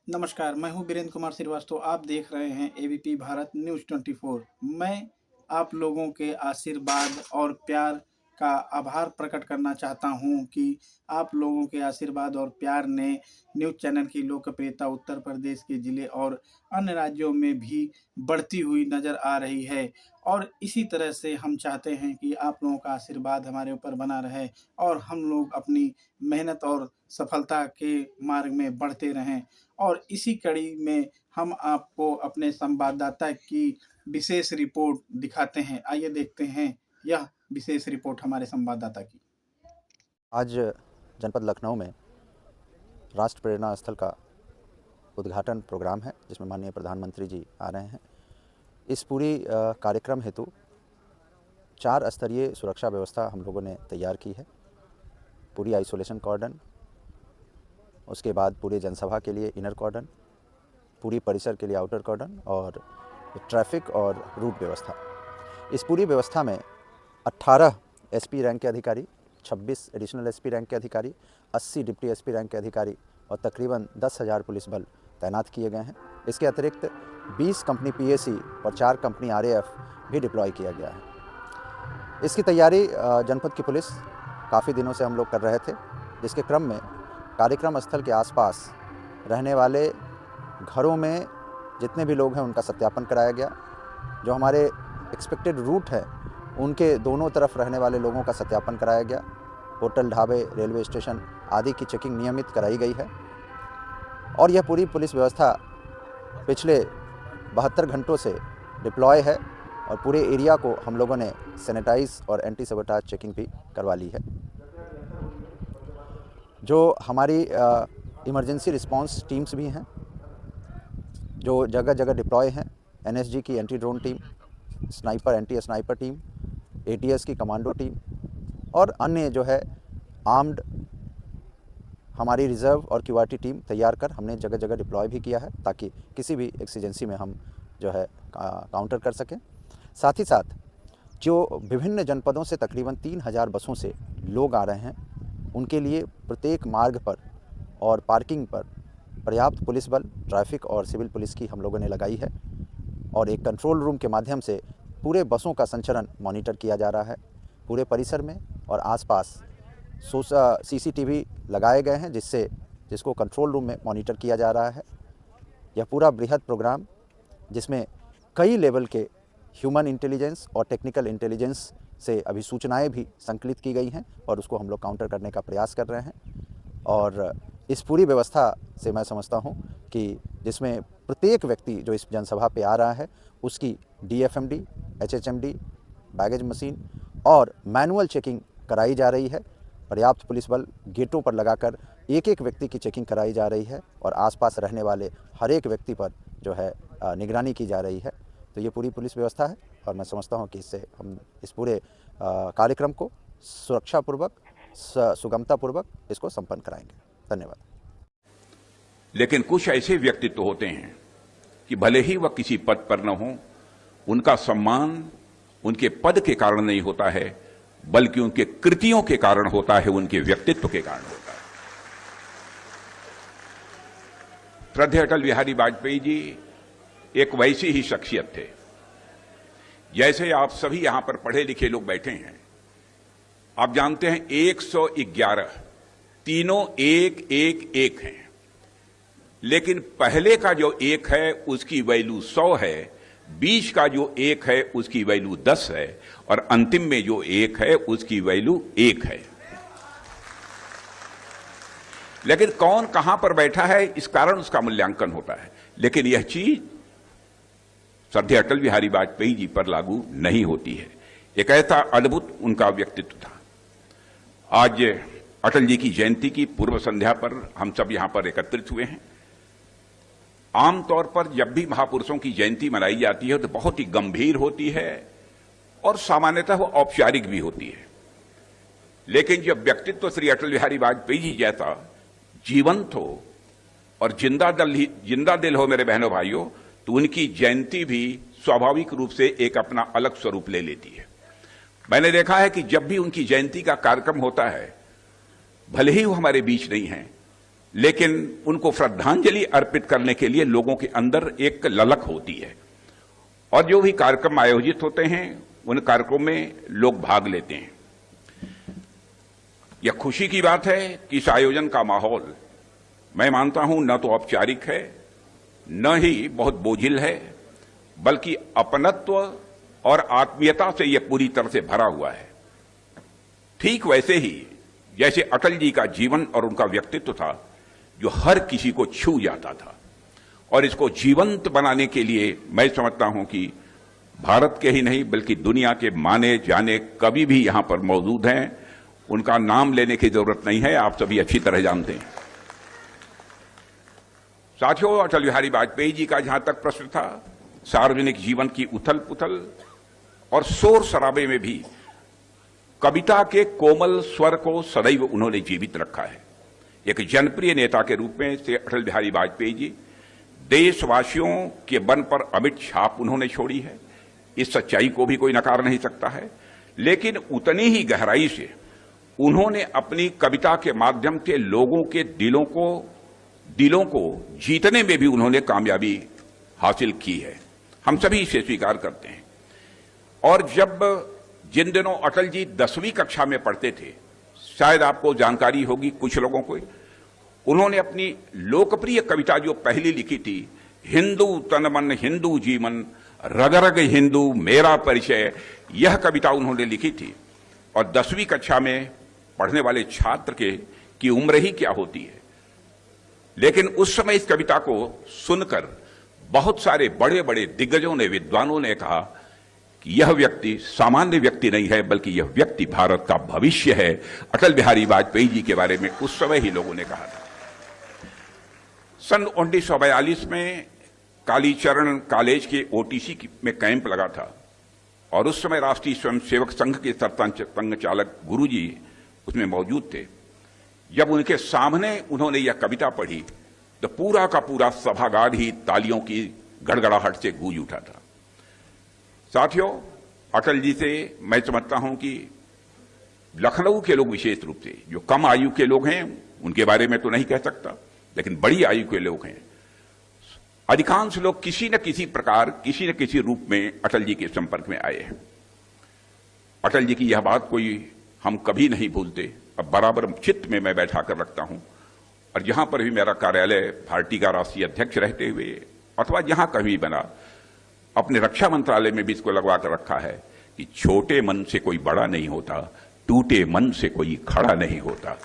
नमस्कार, मैं हूं वीरेंद्र कुमार श्रीवास्तव। आप देख रहे हैं एबीपी भारत न्यूज़ 24। मैं आप लोगों के आशीर्वाद और प्यार का आभार प्रकट करना चाहता हूं कि आप लोगों के आशीर्वाद और प्यार ने न्यूज़ चैनल की लोकप्रियता उत्तर प्रदेश के ज़िले और अन्य राज्यों में भी बढ़ती हुई नज़र आ रही है। और इसी तरह से हम चाहते हैं कि आप लोगों का आशीर्वाद हमारे ऊपर बना रहे और हम लोग अपनी मेहनत और सफलता के मार्ग में बढ़ते रहें। और इसी कड़ी में हम आपको अपने संवाददाता की विशेष रिपोर्ट दिखाते हैं। आइए देखते हैं यह विशेष रिपोर्ट हमारे संवाददाता की। आज जनपद लखनऊ में राष्ट्र प्रेरणा स्थल का उद्घाटन प्रोग्राम है, जिसमें माननीय प्रधानमंत्री जी आ रहे हैं। इस पूरी कार्यक्रम हेतु 4 स्तरीय सुरक्षा व्यवस्था हम लोगों ने तैयार की है। पूरी आइसोलेशन कॉर्डन, उसके बाद पूरी जनसभा के लिए इनर कॉर्डन, पूरी परिसर के लिए आउटर कॉर्डन और ट्रैफिक और रूट व्यवस्था। इस पूरी व्यवस्था में 18 एसपी रैंक के अधिकारी, 26 एडिशनल एसपी रैंक के अधिकारी, 80 डिप्टी एसपी रैंक के अधिकारी और तकरीबन 10,000 पुलिस बल तैनात किए गए हैं। इसके अतिरिक्त 20 कंपनी पीएसी और 4 कंपनी आरएएफ भी डिप्लॉय किया गया है। इसकी तैयारी जनपद की पुलिस काफ़ी दिनों से हम लोग कर रहे थे, जिसके क्रम में कार्यक्रम स्थल के आसपास रहने वाले घरों में जितने भी लोग हैं उनका सत्यापन कराया गया। जो हमारे एक्सपेक्टेड रूट है उनके दोनों तरफ रहने वाले लोगों का सत्यापन कराया गया। होटल, ढाबे, रेलवे स्टेशन आदि की चेकिंग नियमित कराई गई है। और यह पूरी पुलिस व्यवस्था पिछले 72 घंटों से डिप्लॉय है और पूरे एरिया को हम लोगों ने सैनिटाइज और एंटी सबोटाज चेकिंग भी करवा ली है। जो हमारी इमरजेंसी रिस्पांस टीम्स भी हैं, जो जगह जगह डिप्लॉय हैं, एनएसजी की anti drone team, sniper anti sniper team, ATS की कमांडो टीम और अन्य जो है आर्म्ड हमारी रिज़र्व और क्यूआरटी टीम तैयार कर हमने जगह जगह डिप्लॉय भी किया है, ताकि किसी भी एक्सीजेंसी में हम जो है काउंटर कर सकें। साथ ही साथ जो विभिन्न जनपदों से तकरीबन 3,000 बसों से लोग आ रहे हैं, उनके लिए प्रत्येक मार्ग पर और पार्किंग पर पर्याप्त पुलिस बल, ट्रैफिक और सिविल पुलिस की हम लोगों ने लगाई है। और एक कंट्रोल रूम के माध्यम से पूरे बसों का संचरण मॉनिटर किया जा रहा है। पूरे परिसर में और आसपास सीसीटीवी लगाए गए हैं, जिसको कंट्रोल रूम में मॉनिटर किया जा रहा है। यह पूरा बृहद प्रोग्राम, जिसमें कई लेवल के ह्यूमन इंटेलिजेंस और टेक्निकल इंटेलिजेंस से अभी सूचनाएं भी संकलित की गई हैं और उसको हम लोग काउंटर करने का प्रयास कर रहे हैं। और इस पूरी व्यवस्था से मैं समझता हूं कि जिसमें प्रत्येक व्यक्ति जो इस जनसभा पे आ रहा है उसकी डीएफएमडी, एचएचएमडी, बैगेज मशीन और मैनुअल चेकिंग कराई जा रही है। पर्याप्त पुलिस बल गेटों पर लगाकर एक एक व्यक्ति की चेकिंग कराई जा रही है और आसपास रहने वाले हर एक व्यक्ति पर जो है निगरानी की जा रही है। तो ये पूरी पुलिस व्यवस्था है और मैं समझता हूँ कि इससे हम इस पूरे कार्यक्रम को सुरक्षापूर्वक, सुगमतापूर्वक इसको संपन्न कराएंगे। धन्यवाद। लेकिन कुछ ऐसे व्यक्तित्व होते हैं कि भले ही वह किसी पद पर न हो, उनका सम्मान उनके पद के कारण नहीं होता है, बल्कि उनके कृतियों के कारण होता है, उनके व्यक्तित्व के कारण होता है। श्रद्धेय अटल बिहारी वाजपेयी जी एक वैसी ही शख्सियत थे। जैसे आप सभी यहां पर पढ़े लिखे लोग बैठे हैं, आप जानते हैं 111 तीनों एक एक एक हैं, लेकिन पहले का जो एक है उसकी वैल्यू 100 है, बीच का जो एक है उसकी वैल्यू 10 है और अंतिम में जो एक है उसकी वैल्यू 1 है। लेकिन कौन कहां पर बैठा है इस कारण उसका मूल्यांकन होता है, लेकिन यह चीज श्रद्धेय अटल बिहारी वाजपेयी जी पर लागू नहीं होती है। एक ऐसा अद्भुत उनका व्यक्तित्व था। आज अटल जी की जयंती की पूर्व संध्या पर हम सब यहां पर एकत्रित हुए हैं। आमतौर पर जब भी महापुरुषों की जयंती मनाई जाती है तो बहुत ही गंभीर होती है और सामान्यतः वो औपचारिक भी होती है। लेकिन जब व्यक्तित्व श्री अटल बिहारी वाजपेयी जी जैसा जीवंत हो और जिंदा दिल हो मेरे बहनों भाइयों, तो उनकी जयंती भी स्वाभाविक रूप से एक अपना अलग स्वरूप ले लेती है। मैंने देखा है कि जब भी उनकी जयंती का कार्यक्रम होता है, भले ही वो हमारे बीच नहीं है, लेकिन उनको श्रद्धांजलि अर्पित करने के लिए लोगों के अंदर एक ललक होती है और जो भी कार्यक्रम आयोजित होते हैं उन कार्यक्रमों में लोग भाग लेते हैं। यह खुशी की बात है कि इस आयोजन का माहौल मैं मानता हूं न तो औपचारिक है न ही बहुत बोझिल है, बल्कि अपनत्व और आत्मीयता से यह पूरी तरह से भरा हुआ है। ठीक वैसे ही जैसे अटल जी का जीवन और उनका व्यक्तित्व था जो हर किसी को छू जाता था, और इसको जीवंत बनाने के लिए मैं समझता हूं कि भारत के ही नहीं बल्कि दुनिया के माने जाने कवि भी यहां पर मौजूद हैं। उनका नाम लेने की जरूरत नहीं है, आप सभी अच्छी तरह जानते हैं। साथियों, अटल बिहारी वाजपेयी जी का जहां तक प्रश्न था, सार्वजनिक जीवन की उथल पुथल और शोर शराबे में भी कविता के कोमल स्वर को सदैव उन्होंने जीवित रखा है। एक जनप्रिय नेता के रूप में से अटल बिहारी वाजपेयी जी देशवासियों के मन पर अमिट छाप उन्होंने छोड़ी है, इस सच्चाई को भी कोई नकार नहीं सकता है। लेकिन उतनी ही गहराई से उन्होंने अपनी कविता के माध्यम से लोगों के दिलों को जीतने में भी उन्होंने कामयाबी हासिल की है। हम सभी इसे स्वीकार करते हैं। और जिन दिनों अटल जी 10वीं कक्षा में पढ़ते थे, शायद आपको जानकारी होगी कुछ लोगों को, उन्होंने अपनी लोकप्रिय कविता जो पहली लिखी थी, हिंदू तन मन हिंदू जीवन रग रग हिंदू मेरा परिचय, यह कविता उन्होंने लिखी थी। और 10वीं कक्षा में पढ़ने वाले छात्र की उम्र ही क्या होती है, लेकिन उस समय इस कविता को सुनकर बहुत सारे बड़े बड़े दिग्गजों ने, विद्वानों ने कहा कि यह व्यक्ति सामान्य व्यक्ति नहीं है बल्कि यह व्यक्ति भारत का भविष्य है। अटल बिहारी वाजपेयी जी के बारे में उस समय ही लोगों ने कहा था। सन 1942 में कालीचरण कॉलेज के ओटीसी में कैंप लगा था और उस समय राष्ट्रीय स्वयंसेवक संघ के सरसंघ चालक गुरुजी उसमें मौजूद थे। जब उनके सामने उन्होंने यह कविता पढ़ी तो पूरा का पूरा सभागार ही तालियों की गड़गड़ाहट से गूंज उठा था। साथियों, अटल जी से मैं समझता हूं कि लखनऊ के लोग विशेष रूप से, जो कम आयु के लोग हैं उनके बारे में तो नहीं कह सकता, लेकिन बड़ी आयु के लोग हैं, अधिकांश लोग किसी न किसी प्रकार किसी न किसी रूप में अटल जी के संपर्क में आए हैं। अटल जी की यह बात कोई हम कभी नहीं भूलते, अब बराबर चित्त में मैं बैठा कर रखता हूं। और जहां पर भी मेरा कार्यालय पार्टी का राष्ट्रीय अध्यक्ष रहते हुए अथवा जहां कभी बना, अपने रक्षा मंत्रालय में भी इसको लगवा कर रखा है कि छोटे मन से कोई बड़ा नहीं होता, टूटे मन से कोई खड़ा नहीं होता।